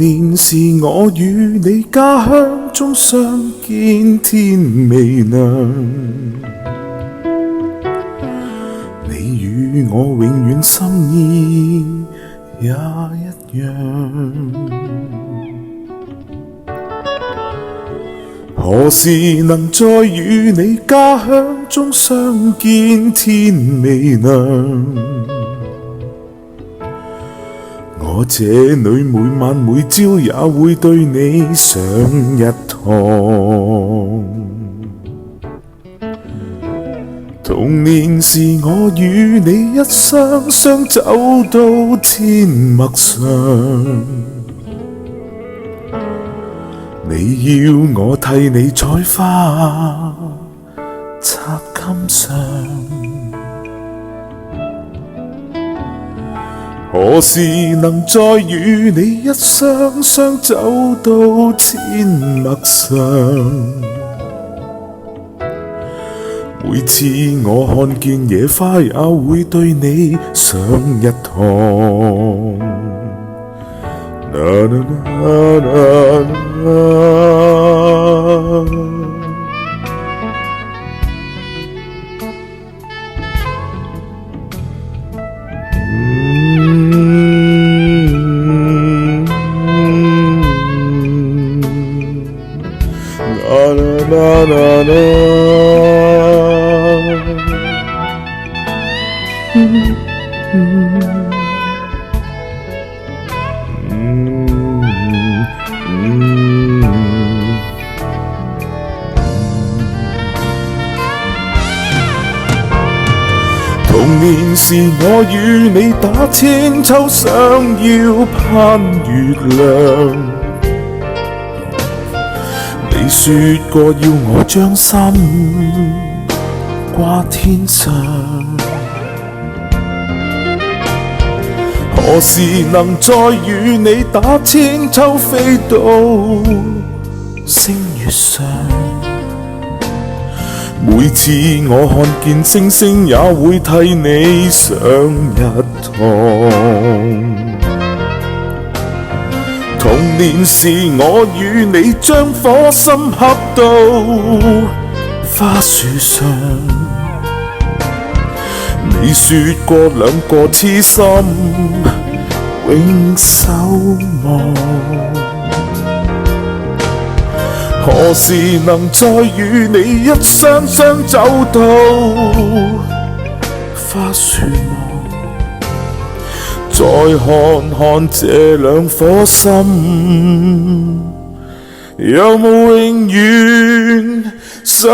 年時我與你家鄉中相見天未亮，你與我永遠心意也一樣。何時能再與你家鄉中相見天未亮？我這裏每晚每朝也會對你上一堂。童年時我與你一雙雙走到天陌上，你要我替你採花插襟上。何時能再與你一雙雙走到天陌上？每次我看見野花也會對你上一堂。童年時我與你打千秋，想要攀月亮。你說過要我將心掛天上，何時能再與你打千秋，飛到星月上？每次我看見星星也會替你上一堂。童年時我與你將火心刻到花樹上，你說過兩個痴心永守望。何時能再與你一雙雙走到花樹望？再看看這兩顆心，有冇永遠相